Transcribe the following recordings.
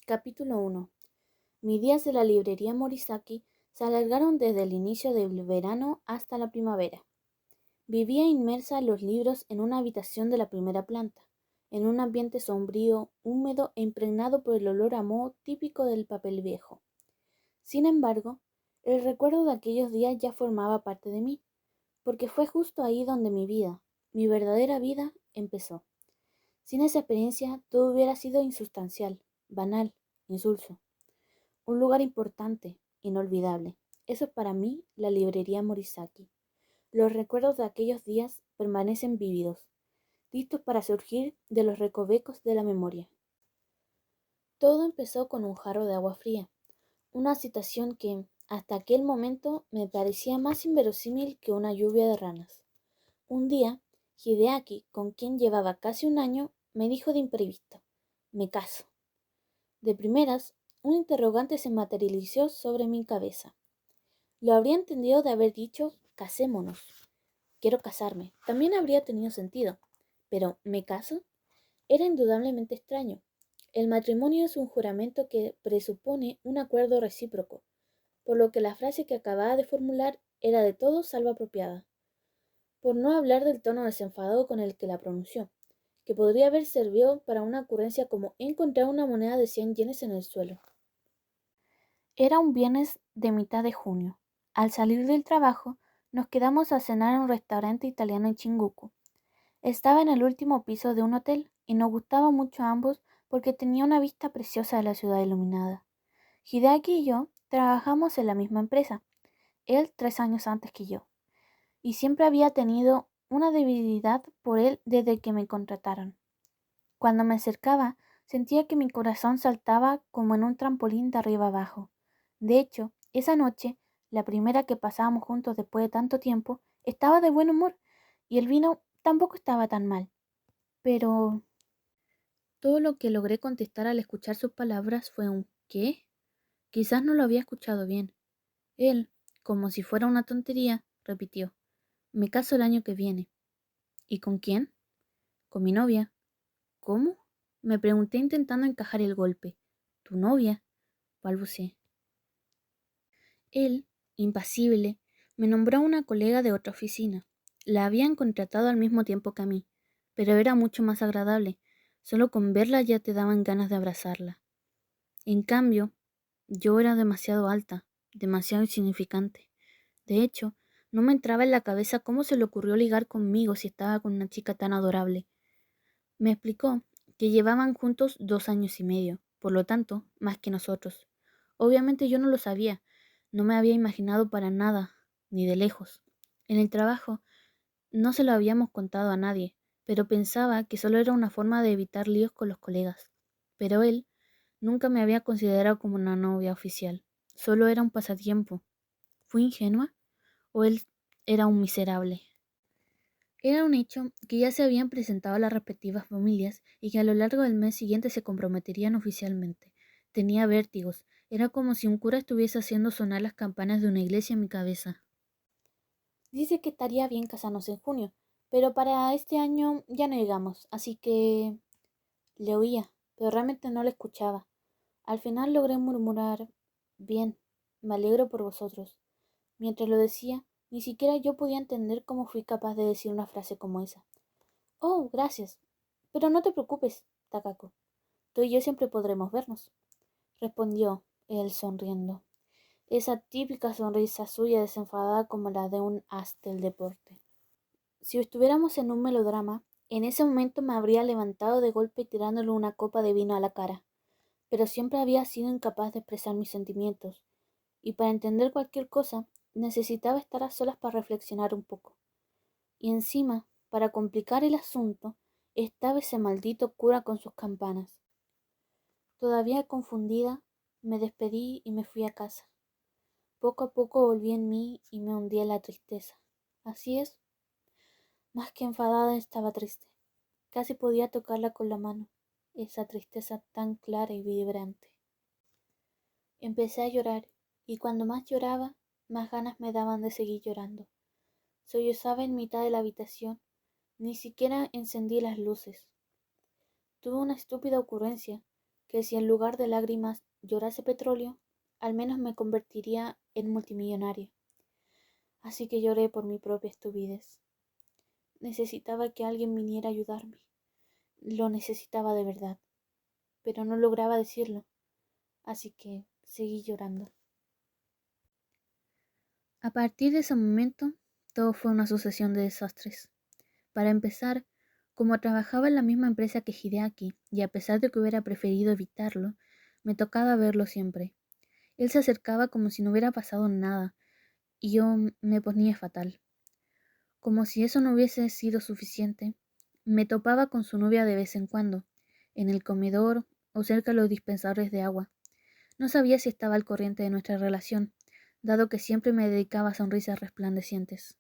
Capítulo 1. Mis días de la librería Morisaki se alargaron desde el inicio del verano hasta la primavera. Vivía inmersa en los libros en una habitación de la primera planta, en un ambiente sombrío, húmedo e impregnado por el olor a moho típico del papel viejo. Sin embargo, el recuerdo de aquellos días ya formaba parte de mí, porque fue justo ahí donde mi vida, mi verdadera vida, empezó. Sin esa experiencia, todo hubiera sido insustancial, banal, insulso. Un lugar importante, inolvidable. Eso es para mí la librería Morisaki. Los recuerdos de aquellos días permanecen vívidos, listos para surgir de los recovecos de la memoria. Todo empezó con un jarro de agua fría, una situación que, hasta aquel momento, me parecía más inverosímil que una lluvia de ranas. Un día, Hideaki, con quien llevaba casi un año, me dijo de imprevisto: me caso. De primeras, un interrogante se materializó sobre mi cabeza. Lo habría entendido de haber dicho casémonos. Quiero casarme. También habría tenido sentido. Pero ¿me caso? Era indudablemente extraño. El matrimonio es un juramento que presupone un acuerdo recíproco, por lo que la frase que acababa de formular era de todo salvo apropiada. Por no hablar del tono desenfadado con el que la pronunció, que podría haber servido para una ocurrencia como encontrar una moneda de 100 yenes en el suelo. Era un viernes de mitad de junio. Al salir del trabajo, nos quedamos a cenar en un restaurante italiano en Shinjuku. Estaba en el último piso de un hotel y nos gustaba mucho a ambos porque tenía una vista preciosa de la ciudad iluminada. Hideaki y yo trabajamos en la misma empresa, él 3 años antes que yo, y siempre había tenido una debilidad por él desde que me contrataron. Cuando me acercaba, sentía que mi corazón saltaba como en un trampolín de arriba abajo. De hecho, esa noche, la primera que pasábamos juntos después de tanto tiempo, estaba de buen humor y el vino tampoco estaba tan mal. Pero todo lo que logré contestar al escuchar sus palabras fue un ¿qué? Quizás no lo había escuchado bien. Él, como si fuera una tontería, repitió: me caso el año que viene. ¿Y con quién? Con mi novia. ¿Cómo? Me pregunté intentando encajar el golpe. ¿Tu novia? Balbuceé. Él, impasible, me nombró a una colega de otra oficina. La habían contratado al mismo tiempo que a mí, pero era mucho más agradable. Solo con verla ya te daban ganas de abrazarla. En cambio, yo era demasiado alta, demasiado insignificante. De hecho, no me entraba en la cabeza cómo se le ocurrió ligar conmigo si estaba con una chica tan adorable. Me explicó que llevaban juntos 2 años y medio, por lo tanto, más que nosotros. Obviamente yo no lo sabía, no me había imaginado para nada, ni de lejos. En el trabajo no se lo habíamos contado a nadie, pero pensaba que solo era una forma de evitar líos con los colegas. Pero él nunca me había considerado como una novia oficial, solo era un pasatiempo. ¿Fui ingenua? ¿O él era un miserable? Era un hecho que ya se habían presentado a las respectivas familias y que a lo largo del mes siguiente se comprometerían oficialmente. Tenía vértigos. Era como si un cura estuviese haciendo sonar las campanas de una iglesia en mi cabeza. Dice que estaría bien casarnos en junio, pero para este año ya no llegamos, así que... Le oía, pero realmente no le escuchaba. Al final logré murmurar: bien, me alegro por vosotros. Mientras lo decía, ni siquiera yo podía entender cómo fui capaz de decir una frase como esa. Oh, gracias. Pero no te preocupes, Takako. Tú y yo siempre podremos vernos, respondió él sonriendo. Esa típica sonrisa suya desenfadada como la de un as del deporte. Si estuviéramos en un melodrama, en ese momento me habría levantado de golpe tirándole una copa de vino a la cara. Pero siempre había sido incapaz de expresar mis sentimientos, y para entender cualquier cosa necesitaba estar a solas para reflexionar un poco. Y encima, para complicar el asunto, estaba ese maldito cura con sus campanas. Todavía confundida, me despedí y me fui a casa. Poco a poco volví en mí y me hundí en la tristeza. Así es, más que enfadada estaba triste. Casi podía tocarla con la mano, esa tristeza tan clara y vibrante. Empecé a llorar, y cuando más lloraba, más ganas me daban de seguir llorando. Sollozaba en mitad de la habitación, ni siquiera encendí las luces. Tuve una estúpida ocurrencia. que si en lugar de lágrimas llorase petróleo, al menos me convertiría en multimillonaria. Así que lloré por mi propia estupidez. Necesitaba que alguien viniera a ayudarme. Lo necesitaba de verdad, pero no lograba decirlo, así que seguí llorando. A partir de ese momento, todo fue una sucesión de desastres. Para empezar, como trabajaba en la misma empresa que Hideaki, y a pesar de que hubiera preferido evitarlo, me tocaba verlo siempre. Él se acercaba como si no hubiera pasado nada, y yo me ponía fatal. Como si eso no hubiese sido suficiente, me topaba con su novia de vez en cuando, en el comedor o cerca de los dispensadores de agua. No sabía si estaba al corriente de nuestra relación, dado que siempre me dedicaba a sonrisas resplandecientes.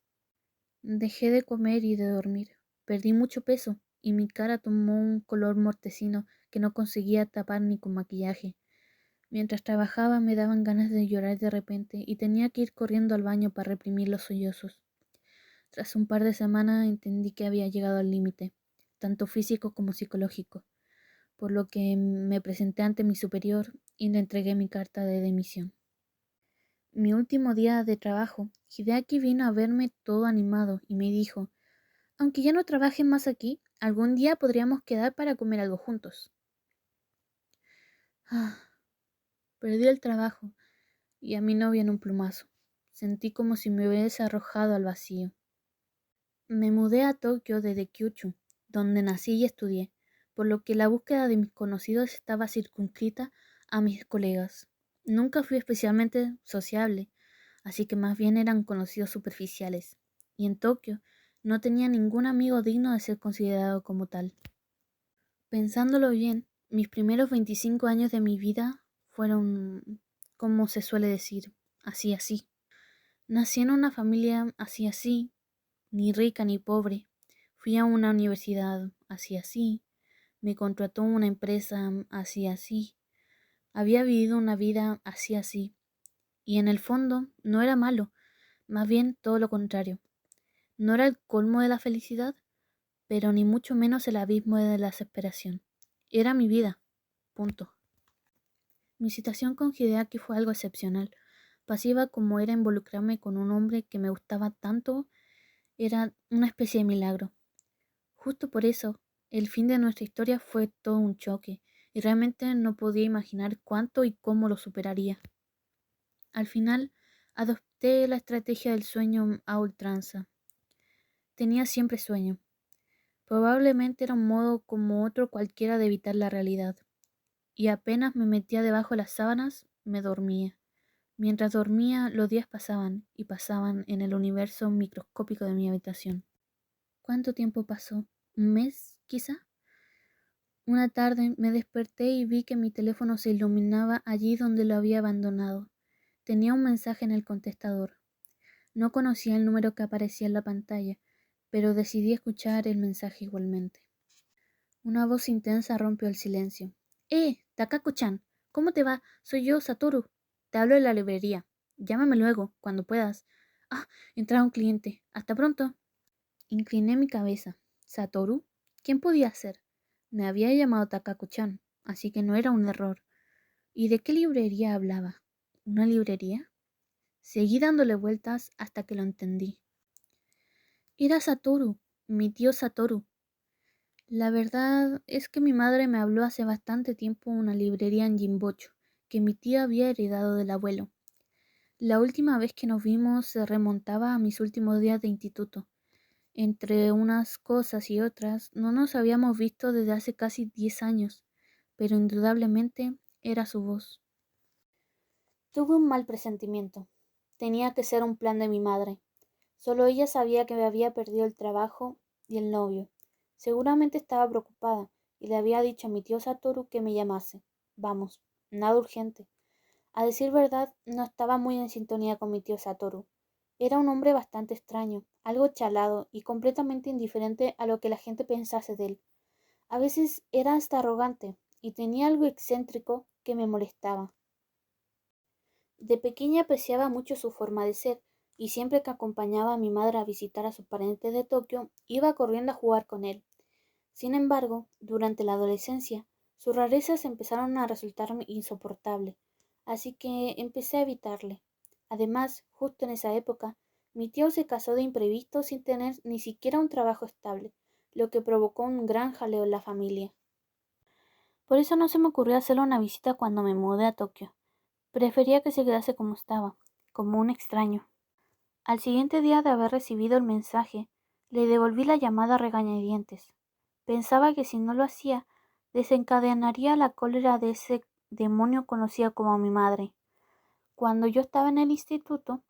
Dejé de comer y de dormir. Perdí mucho peso y mi cara tomó un color mortecino que no conseguía tapar ni con maquillaje. Mientras trabajaba me daban ganas de llorar de repente y tenía que ir corriendo al baño para reprimir los sollozos. Tras un par de semanas entendí que había llegado al límite, tanto físico como psicológico, por lo que me presenté ante mi superior y le entregué mi carta de dimisión. Mi último día de trabajo, Hideaki vino a verme todo animado y me dijo: aunque ya no trabajes más aquí, algún día podríamos quedar para comer algo juntos. Perdí el trabajo y a mi novia en un plumazo. Sentí como si me hubiese arrojado al vacío. Me mudé a Tokio desde Kyushu, donde nací y estudié, por lo que la búsqueda de mis conocidos estaba circunscrita a mis colegas. Nunca fui especialmente sociable, así que más bien eran conocidos superficiales, y en Tokio no tenía ningún amigo digno de ser considerado como tal. Pensándolo bien, mis primeros 25 años de mi vida fueron, como se suele decir, así así. Nací en una familia así así, ni rica ni pobre. Fui a una universidad así así. Me contrató una empresa así así. Había vivido una vida así así. Y en el fondo no era malo, más bien todo lo contrario. No era el colmo de la felicidad, pero ni mucho menos el abismo de la desesperación. Era mi vida. Punto. Mi situación con Hideaki fue algo excepcional. Pasiva como era involucrarme con un hombre que me gustaba tanto, era una especie de milagro. Justo por eso, el fin de nuestra historia fue todo un choque, y realmente no podía imaginar cuánto y cómo lo superaría. Al final, adopté la estrategia del sueño a ultranza. Tenía siempre sueño. Probablemente era un modo como otro cualquiera de evitar la realidad. Y apenas me metía debajo de las sábanas, me dormía. Mientras dormía, los días pasaban y pasaban en el universo microscópico de mi habitación. ¿Cuánto tiempo pasó? ¿Un mes, quizá? Una tarde me desperté y vi que mi teléfono se iluminaba allí donde lo había abandonado. Tenía un mensaje en el contestador. No conocía el número que aparecía en la pantalla, pero decidí escuchar el mensaje igualmente. Una voz intensa rompió el silencio. Takako-chan, ¿cómo te va? Soy yo, Satoru. Te hablo de la librería. Llámame luego, cuando puedas. Entra un cliente. Hasta pronto. Incliné mi cabeza. ¿Satoru? ¿Quién podía ser? Me había llamado Takako-chan, así que no era un error. ¿Y de qué librería hablaba? ¿Una librería? Seguí dándole vueltas hasta que lo entendí. Era Satoru, mi tío Satoru. La verdad es que mi madre me habló hace bastante tiempo de una librería en Jimbocho, que mi tía había heredado del abuelo. La última vez que nos vimos se remontaba a mis últimos días de instituto. Entre unas cosas y otras, no nos habíamos visto desde hace casi 10 años, pero indudablemente era su voz. Tuve un mal presentimiento. Tenía que ser un plan de mi madre. Solo ella sabía que me había perdido el trabajo y el novio. Seguramente estaba preocupada y le había dicho a mi tío Satoru que me llamase. Vamos, nada urgente. A decir verdad, no estaba muy en sintonía con mi tío Satoru. Era un hombre bastante extraño, algo chalado y completamente indiferente a lo que la gente pensase de él. A veces era hasta arrogante y tenía algo excéntrico que me molestaba. De pequeña apreciaba mucho su forma de ser, y siempre que acompañaba a mi madre a visitar a sus parientes de Tokio, iba corriendo a jugar con él. Sin embargo, durante la adolescencia, Sus rarezas empezaron a resultarme insoportables, así que empecé a evitarle. Además, justo en esa época, mi tío se casó de imprevisto sin tener ni siquiera un trabajo estable, lo que provocó un gran jaleo en la familia. Por eso no se me ocurrió hacerle una visita cuando me mudé a Tokio. Prefería que se quedase como estaba, como un extraño. Al siguiente día de haber recibido el mensaje, le devolví la llamada a regañadientes. Pensaba que si no lo hacía, desencadenaría la cólera de ese demonio conocido como mi madre. Cuando yo estaba en el instituto,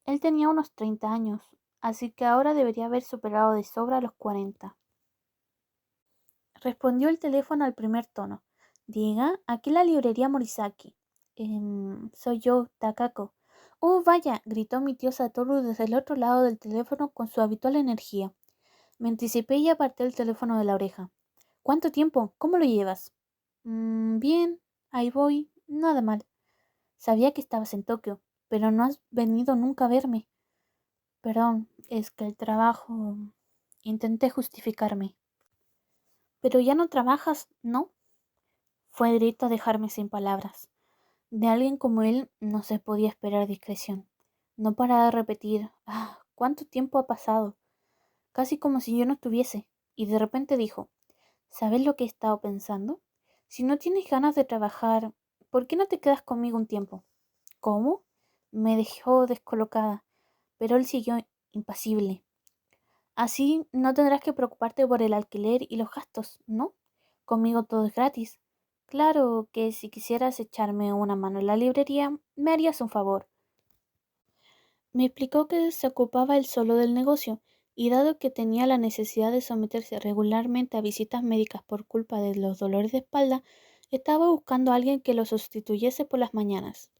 él tenía unos 30 años, así que ahora debería haber superado de sobra los 40. Respondió el teléfono al primer tono. Diga, aquí la librería Morisaki. Soy yo, Takako. Oh, vaya, gritó mi tío Satoru desde el otro lado del teléfono con su habitual energía. Me anticipé y aparté el teléfono de la oreja. ¿Cuánto tiempo? ¿Cómo lo llevas? Bien, ahí voy, nada mal. Sabía que estabas en Tokio, pero no has venido nunca a verme. Perdón, es que el trabajo... Intenté justificarme. Pero ya no trabajas, ¿no? Fue directo a dejarme sin palabras. De alguien como él no se podía esperar discreción. No paraba de repetir, ¿cuánto tiempo ha pasado? Casi como si yo no estuviese. Y de repente dijo, ¿sabes lo que he estado pensando? Si no tienes ganas de trabajar, ¿por qué no te quedas conmigo un tiempo? ¿Cómo? Me dejó descolocada, pero él siguió impasible. Así no tendrás que preocuparte por el alquiler y los gastos, ¿no? Conmigo todo es gratis. Claro que si quisieras echarme una mano en la librería, me harías un favor. Me explicó que se ocupaba él solo del negocio, y dado que tenía la necesidad de someterse regularmente a visitas médicas por culpa de los dolores de espalda, estaba buscando a alguien que lo sustituyese por las mañanas.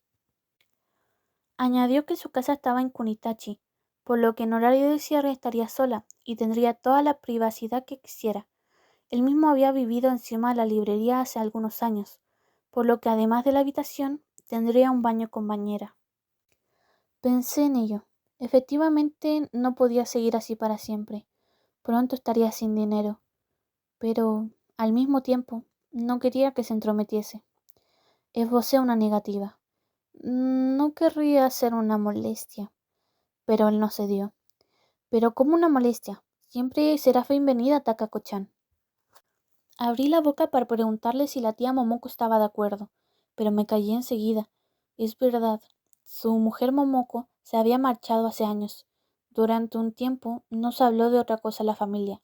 Añadió que su casa estaba en Kunitachi, por lo que en horario de cierre estaría sola y tendría toda la privacidad que quisiera. Él mismo había vivido encima de la librería hace algunos años, por lo que además de la habitación, tendría un baño con bañera. Pensé en ello. Efectivamente, no podía seguir así para siempre. Pronto estaría sin dinero. Pero, al mismo tiempo, no quería que se entrometiese. Esbocé una negativa. No querría ser una molestia. Pero él no cedió. Pero como una molestia. Siempre serás bienvenida, Takako-chan. Abrí la boca para preguntarle si la tía Momoko estaba de acuerdo, pero me callé enseguida. Es verdad, su mujer Momoko se había marchado hace años. Durante un tiempo no se habló de otra cosa en la familia.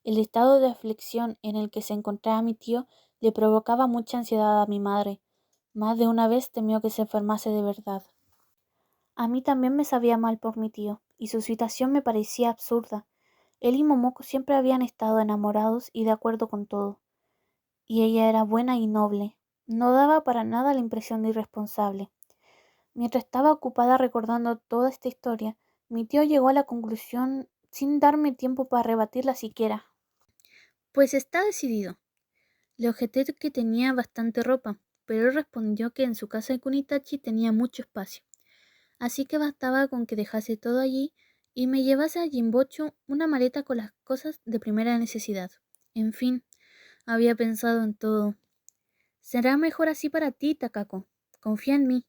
El estado de aflicción en el que se encontraba mi tío le provocaba mucha ansiedad a mi madre. Más de una vez temió que se enfermase de verdad. A mí también me sabía mal por mi tío, y su situación me parecía absurda. Él y Momoko siempre habían estado enamorados y de acuerdo con todo. Y ella era buena y noble. No daba para nada la impresión de irresponsable. Mientras estaba ocupada recordando toda esta historia, mi tío llegó a la conclusión sin darme tiempo para rebatirla siquiera. Pues está decidido. Le objeté que tenía bastante ropa, pero él respondió que en su casa de Kunitachi tenía mucho espacio, así que bastaba con que dejase todo allí y me llevase a Jimbocho una maleta con las cosas de primera necesidad. En fin, había pensado en todo. Será mejor así para ti, Takako. Confía en mí.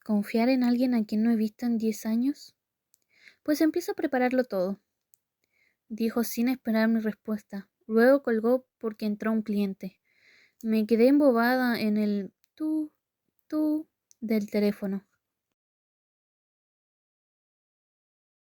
¿Confiar en alguien a quien no he visto en 10 años? Pues empiezo a prepararlo todo, dijo sin esperar mi respuesta. Luego colgó porque entró un cliente. Me quedé embobada en el tú del teléfono.